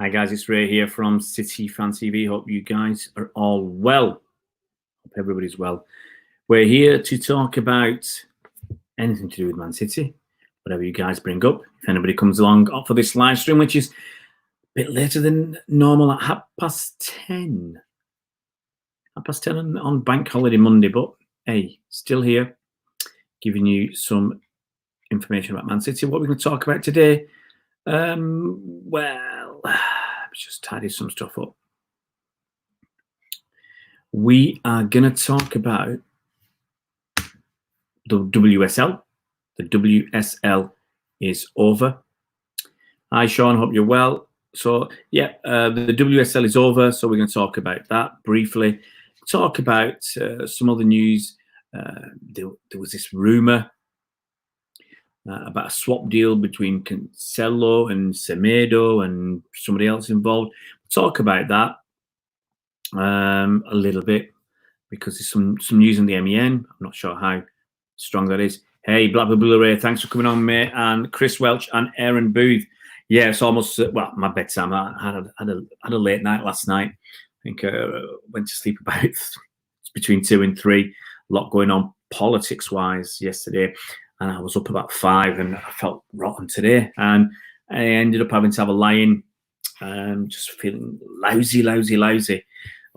Hi guys, it's Ray here from City Fan TV. Hope you guys are all well. Hope everybody's well. We're here to talk about anything to do with Man City, whatever you guys bring up. If anybody comes along for this live stream, which is a bit later than normal at 10:30. 10:30 on Bank Holiday Monday, but hey, still here, giving you some information about Man City. What we're going to talk about today, well, let's just tidy some stuff up. We are going to talk about the WSL. The WSL is over. Hi, Sean. Hope you're well. So, yeah, the WSL is over. So we're going to talk about that briefly. Talk about some other news. There was this rumor about a swap deal between Cancelo and Semedo and somebody else involved. Talk about that a little bit because there's some news in the MEN. I'm not sure how strong that is. Hey, Blackpool Blu-ray, thanks for coming on, mate. And Chris Welch and Aaron Booth. Yeah, it's almost, well, my bedtime. I had a late night last night. I think went to sleep about between 2 and 3. A lot going on politics-wise yesterday. And I was up about 5 and I felt rotten today. And I ended up having to have a lie-in. Just feeling lousy. I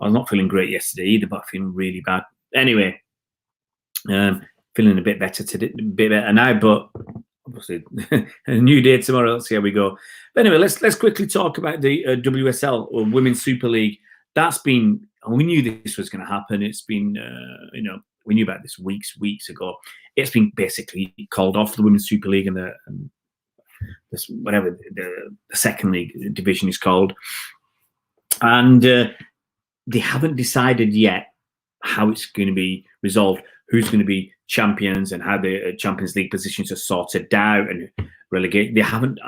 was not feeling great yesterday either, but feeling really bad. Anyway, feeling a bit better today, a bit better now, but obviously a new day tomorrow. Let's see how we go. But anyway, let's quickly talk about the WSL or Women's Super League. That's been, we knew this was going to happen. It's been, we knew about this weeks ago. It's been basically called off, the Women's Super League and this, whatever the second league division is called. And they haven't decided yet how it's going to be resolved, who's going to be champions and how the Champions League positions are sorted out and relegated. They haven't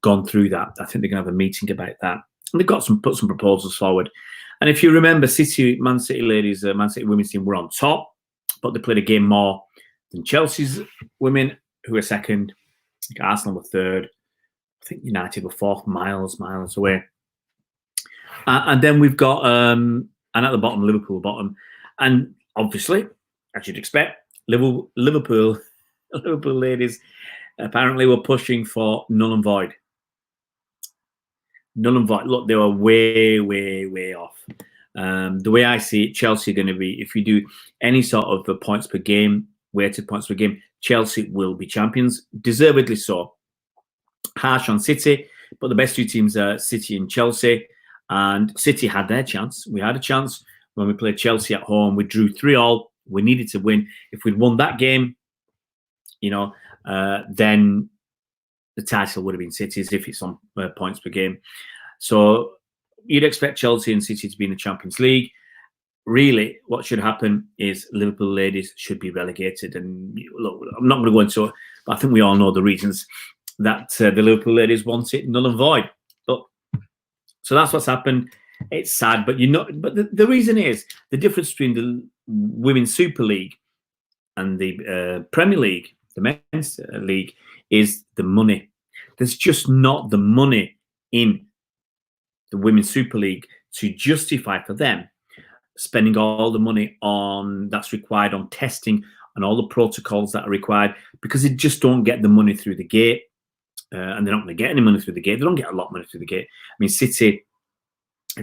gone through that. I think they're going to have a meeting about that. And they've got put some proposals forward. And if you remember, Man City ladies, Man City women's team were on top, but they played a game more than Chelsea's women, who were second. I think Arsenal were third. I think United were fourth, miles away. And then we've got, and at the bottom, Liverpool bottom. And obviously, as you'd expect, Liverpool ladies apparently were pushing for null and void. Null and void. Look, they were way off. The way I see it, Chelsea are going to be, if you do any sort of points per game, weighted points per game, Chelsea will be champions, deservedly so. Harsh on City, but the best two teams are City and Chelsea. And City had their chance. We had a chance when we played Chelsea at home. We drew 3-3. We needed to win. If we'd won that game, then the title would have been City's if it's on points per game. So you'd expect Chelsea and City to be in the Champions League. Really, what should happen is Liverpool ladies should be relegated. And look, I'm not going to go into it, but I think we all know the reasons that the Liverpool ladies want it null and void. So that's what's happened. It's sad, but the reason is the difference between the Women's Super League and the Premier League, the Men's League, is the money. There's just not the money in the Women's Super League to justify for them spending all the money on that's required on testing and all the protocols that are required, because they just don't get the money through the gate. And they're not going to get any money through the gate. They don't get a lot of money through the gate. I mean, City,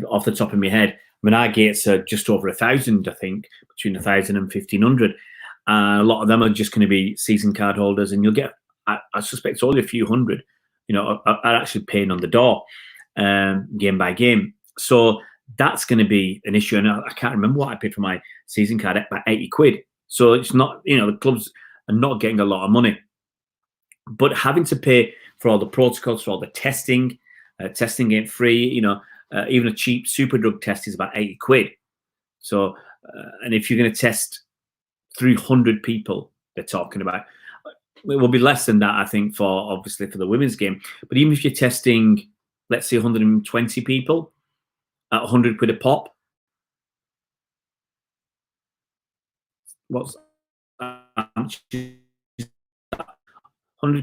off the top of my head, I mean, our gates are just over 1,000, I think, between 1,000 and 1,500. A lot of them are just going to be season card holders, and you'll get, I suspect, only a few hundred, are actually paying on the door game by game. So that's going to be an issue. And I can't remember what I paid for my season card, about 80 quid. So it's not, the clubs are not getting a lot of money. But having to pay for all the protocols, for all the testing ain't free. Even a cheap super drug test is about 80 quid. So, and if you're going to test 300 people, they're talking about, it will be less than that, I think, obviously for the women's game. But even if you're testing, let's say 120 people at 100 quid a pop, what's 100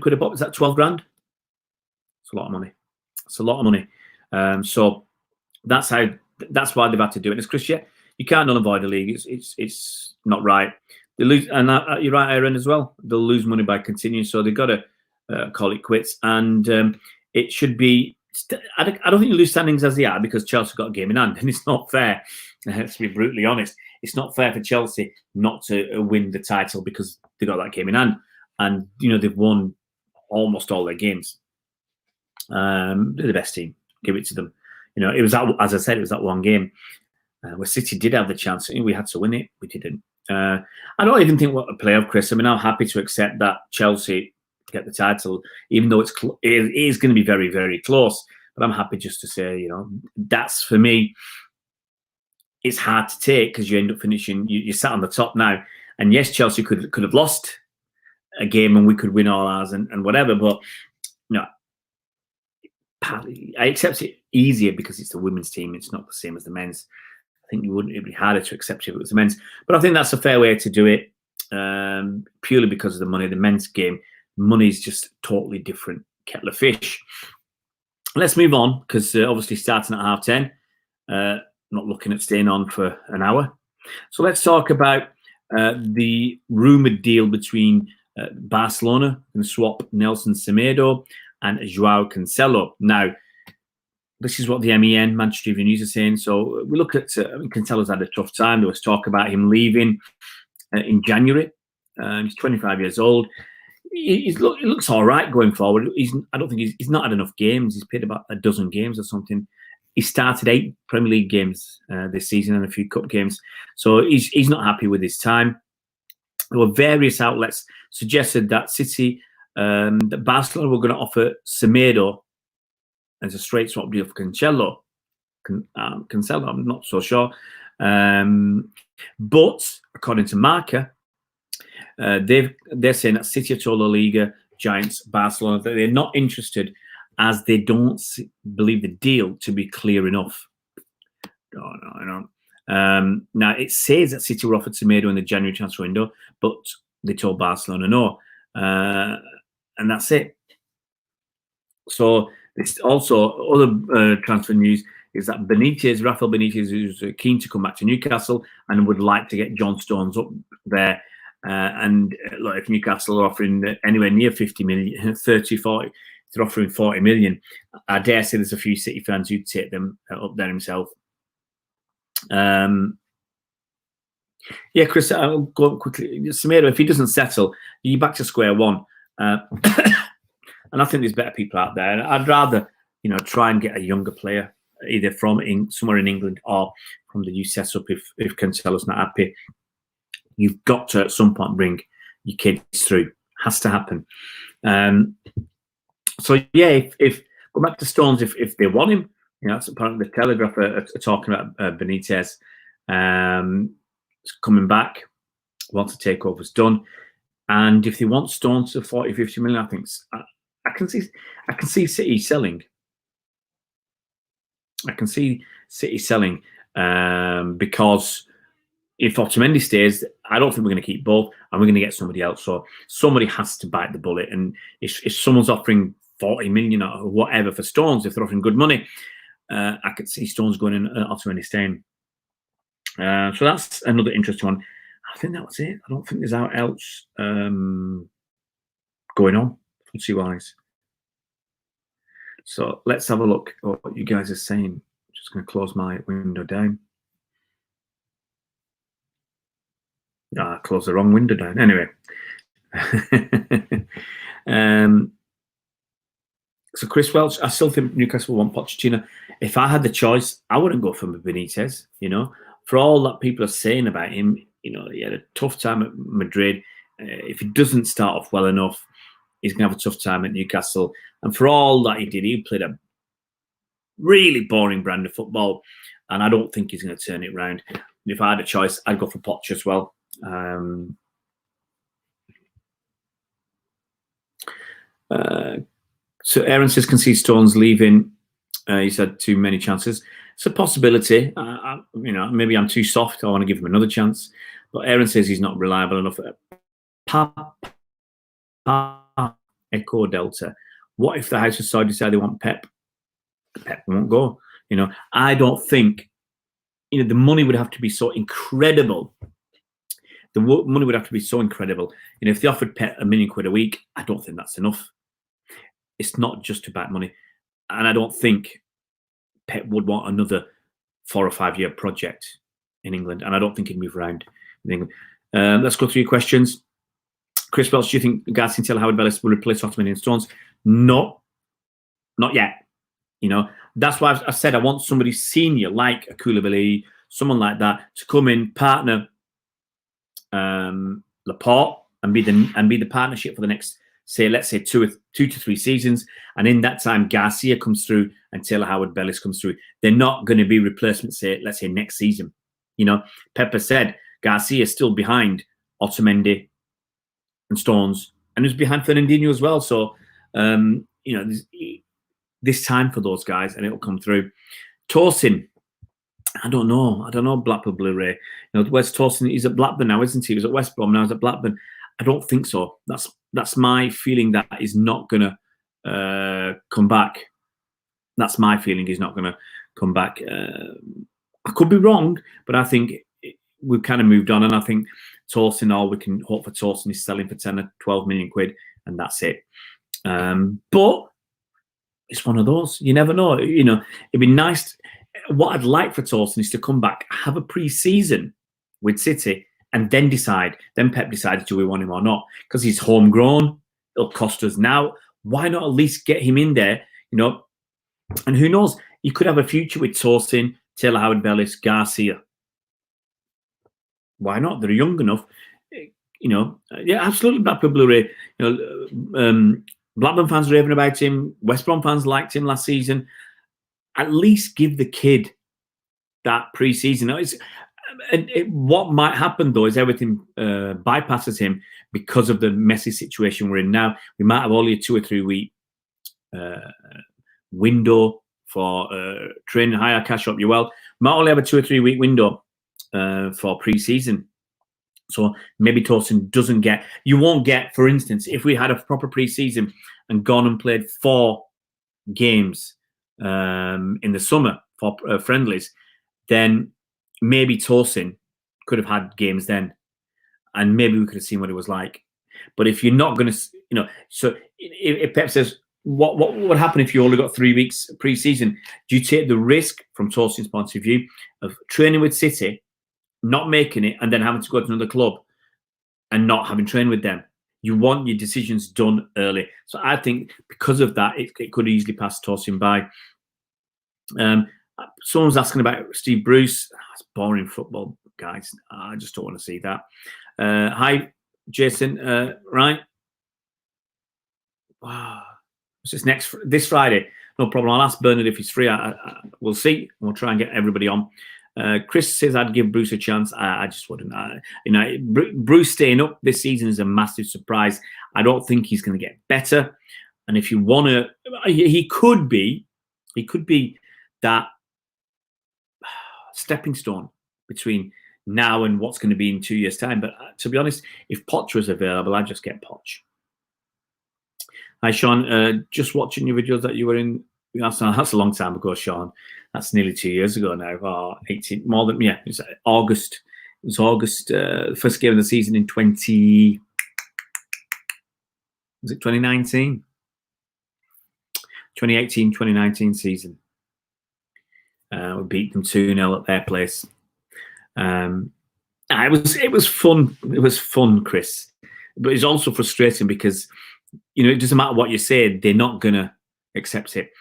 quid a pop? Is that 12 grand? It's a lot of money. It's a lot of money. So that's why they've had to do it. As Chris, yeah, you can't null and void the league. It's not right. They lose, and you're right, Aaron, as well. They'll lose money by continuing, so they've got to call it quits. And it should be. I don't think you lose standings as they are, because Chelsea got a game in hand, and it's not fair. To be brutally honest, it's not fair for Chelsea not to win the title because they got that game in hand, and they've won almost all their games. They're the best team. Give it to them. It was that, as I said, it was that one game where City did have the chance. We had to win it. We didn't. I don't even think what a playoff, Chris. I mean, I'm happy to accept that Chelsea get the title, even though it is going to be very, very close. But I'm happy just to say, that's, for me, it's hard to take, because you end up finishing. You sat on the top now, and yes, Chelsea could have lost a game, and we could win all ours and whatever. But no, I accept it easier because it's the women's team. It's not the same as the men's. I think it'd be harder to accept if it was the men's. But I think that's a fair way to do it, purely because of the money. The men's game, money is just totally different kettle of fish. Let's move on, because obviously starting at 10:30, not looking at staying on for an hour. So let's talk about the rumoured deal between Barcelona and swap Nelson Semedo and Joao Cancelo. Now, this is what the MEN, Manchester Evening News, are saying. So we look at Cancelo's had a tough time. There was talk about him leaving in January. He's 25 years old. He looks all right going forward. I don't think he's not had enough games. He's played about a dozen games or something. He started 8 Premier League games this season and a few cup games. So he's not happy with his time. There were various outlets suggested that that Barcelona were going to offer Semedo as a straight swap deal for Cancelo. Cancelo, I'm not so sure. But according to Marca, they're saying that City have told La Liga giants Barcelona that they're not interested, as they don't believe the deal to be clear enough. No. Now, it says that City were offered Semedo in the January transfer window, but they told Barcelona no. And that's it. So there's also other transfer news is that Rafael Benitez, is keen to come back to Newcastle and would like to get John Stones up there. And look, if Newcastle are offering anywhere near 50 million, 30, 40, they're offering 40 million. I dare say there's a few City fans who'd take them up there himself. Yeah, Chris, I'll go quickly. Semedo, if he doesn't settle, you're back to square one. And I think there's better people out there. I'd rather, try and get a younger player, either from somewhere in England or from the youth setup. If Cancelo's not happy, you've got to at some point bring your kids through. Has to happen. So yeah, if go back to Stones, if they want him, that's apparently the Telegraph are talking about Benitez coming back once the takeover's done, and if they want Stones to 40, 50 million, I think I can see City selling. I can see City selling because if Otamendi stays, I don't think we're going to keep both, and we're going to get somebody else. So somebody has to bite the bullet. And if someone's offering 40 million or whatever for Stones, if they're offering good money, I could see Stones going in and Otamendi staying. So that's another interesting one. I think that was it. I don't think there's out else going on, fancy-wise. So let's have a look at what you guys are saying. I'm just going to close my window down. I closed the wrong window down. Anyway. So Chris Welch, I still think Newcastle want Pochettino. If I had the choice, I wouldn't go for Benitez. For all that people are saying about him, he had a tough time at Madrid. If he doesn't start off well enough, he's going to have a tough time at Newcastle. And for all that he did, he played a really boring brand of football, and I don't think he's going to turn it around. If I had a choice, I'd go for Poch as well. So Aaron says, can see Stones leaving. He's had too many chances. It's a possibility. Maybe I'm too soft. I want to give him another chance. But Aaron says he's not reliable enough. Echo Delta. What if the House of Saudi decide they want Pep? Pep won't go. I don't think, the money would have to be so incredible. The money would have to be so incredible. If they offered Pep £1 million a week, I don't think that's enough. It's not just about money. And I don't think Pep would want another 4 or 5 year project in England. And I don't think he'd move around in England. Let's go through your questions. Chris Welch, do you think Garcia, Taylor, Howard, Bellis will replace Ottoman and Stones? No, not yet. That's why I've said I want somebody senior like a Koulibaly, someone like that, to come in, partner Laporte, and be the partnership for the next, let's say 2 to 3 seasons. And in that time, Garcia comes through and Taylor Howard Bellis comes through. They're not going to be replacements, let's say next season. Pepper said Garcia is still behind Otamendi and Stones, and who's behind Fernandinho as well. So, this time for those guys, and it'll come through. Tosin, I don't know. Blackpool Blu-ray. Where's Tosin? He's at Blackburn now, isn't he? He was at West Brom, now he's at Blackburn. I don't think so. That's my feeling, that he's not going to come back. That's my feeling. He's not going to come back. I could be wrong, but I think we've kind of moved on, and I think Tosin, all we can hope for Tosin is selling for 10 or 12 million quid, and that's it. But it's one of those. You never know. It'd be nice. What I'd like for Tosin is to come back, have a pre-season with City, and then decide. Then Pep decides, do we want him or not? Because he's homegrown. It'll cost us now. Why not at least get him in there? And who knows? You could have a future with Tosin, Taylor Howard Bellis, Garcia. Why not? They're young enough. Yeah, absolutely. Blackpool Blu-ray. Blackburn fans raving about him. West Brom fans liked him last season. At least give the kid that pre-season. What might happen, though, is everything bypasses him because of the messy situation we're in now. We might have only a 2 or 3 week window for training. Hi, Cash up you well. Might only have a 2 or 3 week window for pre-season. So maybe Tosin doesn't get. You won't get, for instance, if we had a proper pre-season and gone and played 4 games in the summer for friendlies, then maybe Tosin could have had games then, and maybe we could have seen what it was like. But if you're not going to, so if Pep says, what would happen if you only got 3 weeks pre-season? Do you take the risk, from Tosin's point of view, of training with City, not making it, and then having to go to another club and not having trained with them? You want your decisions done early. So I think because of that, it could easily pass Tosin by. Someone's asking about Steve Bruce. It's boring football, guys. I just don't want to see that. Hi, Jason. Right. Wow. It's this Friday. No problem. I'll ask Bernard if he's free. We'll see. We'll try and get everybody on. Chris says I'd give Bruce a chance. I just wouldn't. Bruce staying up this season is a massive surprise. I don't think he's going to get better. And if you want to, he could be that stepping stone between now and what's going to be in 2 years' time. But to be honest, if Poch was available, I'd just get Poch. Hi, Sean. Just watching your videos that you were in. That's a long time ago, Sean. That's nearly 2 years ago now. Or 18, more than, yeah. It was August. It was August. First game of the season in 2019? 2018, 2019 season. We beat them 2-0 at their place. It was fun. It was fun, Chris. But it's also frustrating because, it doesn't matter what you say, they're not going to accept it.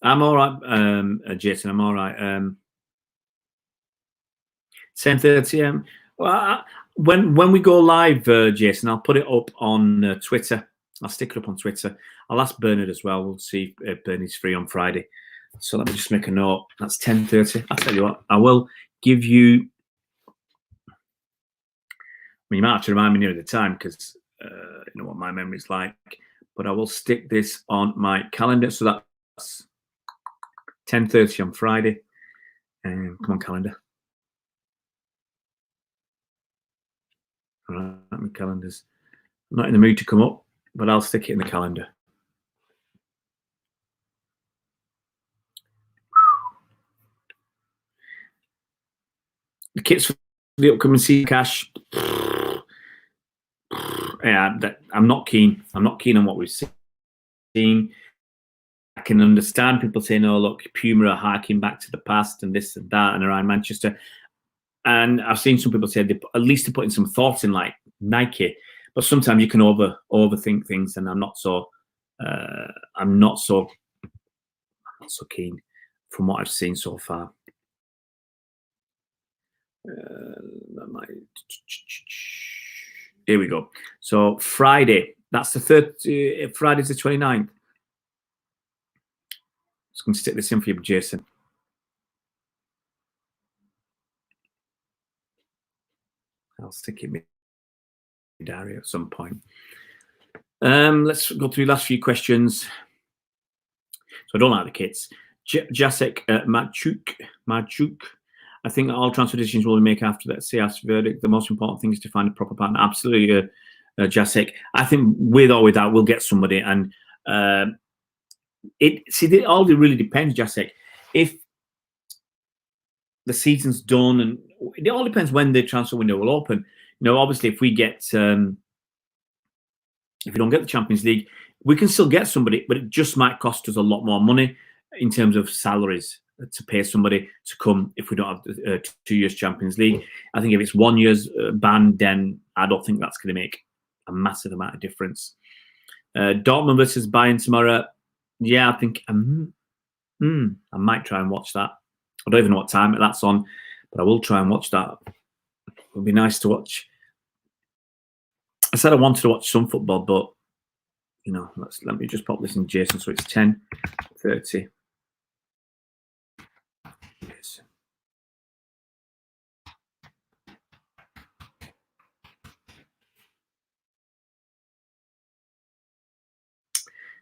I'm all right, Jason. I'm all right. 10:30. Well, when we go live, Jason, I'll put it up on Twitter. I'll stick it up on Twitter. I'll ask Bernard as well. We'll see if Bernard's free on Friday. So let me just make a note. That's 10:30. I'll tell you what. I will give you. You might have to remind me near the time because you know what my memory's like. But I will stick this on my calendar. So that's 10:30 on Friday. Come on, calendar. All right, my calendars. I'm not in the mood to come up, but I'll stick it in the calendar. The kits for the upcoming season, Cash. Yeah, I'm not keen. I'm not keen on what we've seen. I can understand people saying, "Oh, look, Puma are harking back to the past and this and that," and around Manchester. And I've seen some people say at least they're putting some thoughts in, like Nike. But sometimes you can overthink things, and I'm not so keen from what I've seen so far. Here we go. So Friday, that's the Friday's the 29th. Just going to stick this in for you, Jason. I'll stick it in my diary at some point. Let's go through the last few questions. So I don't like the kits. Jacek Machuk. I think all transfer decisions will be made after that CF's verdict. The most important thing is to find a proper partner. Absolutely, Jacek. I think with or without, we'll get somebody. And it all really depends, Jacek. If the season's done, and it all depends when the transfer window will open. Obviously, if we get if we don't get the Champions League, we can still get somebody, but it just might cost us a lot more money in terms of salaries to pay somebody to come if we don't have 2 years Champions League. I think if it's 1 year's ban, then I don't think that's going to make a massive amount of difference. Dortmund versus Bayern tomorrow. Yeah, I think I might try and watch that. I don't even know what time that's on, but I will try and watch that. It would be nice to watch. I said I wanted to watch some football, but let me just pop this in, Jason. So it's 10:30. Yes.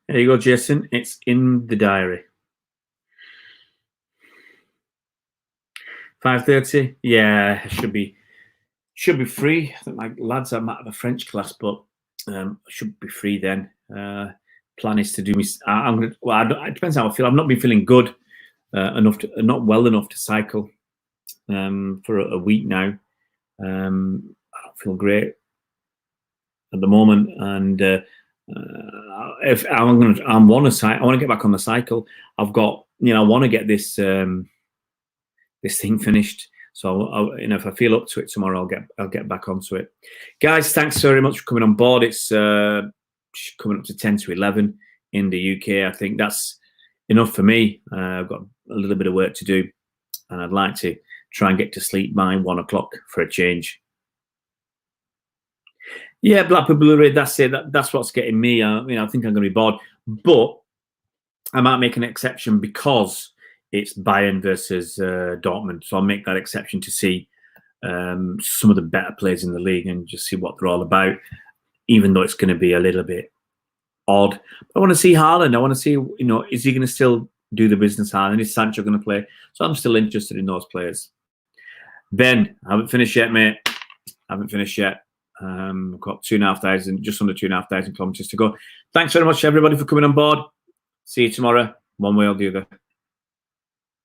There you go, Jason. It's in the diary. 5:30. Yeah, it should be free. I think my lads are out of a French class, but should be free then. Plan is to do me. It depends how I feel. I've not been feeling good not well enough to cycle for a week now. I don't feel great at the moment, and if I want to get back on the cycle. I've got, I want to get this this thing finished. So if I feel up to it tomorrow, I'll get back onto it. Guys, thanks very much for coming on board. It's coming up to 10 to 11 in the UK. I think that's enough for me. I've got a little bit of work to do, and I'd like to try and get to sleep by 1 o'clock for a change. Yeah, Blackpool Blu-ray, that's it. That's what's getting me. I think I'm going to be bored. But I might make an exception because it's Bayern versus Dortmund. So I'll make that exception to see some of the better players in the league and just see what they're all about, even though it's going to be a little bit odd. I want to see Haaland. I want to see, is he going to still do the business, Haaland? Is Sancho going to play? So I'm still interested in those players. Ben, I haven't finished yet, mate. I haven't finished yet. I've got just under 2,500 kilometers to go. Thanks very much, everybody, for coming on board. See you tomorrow, one way or the other.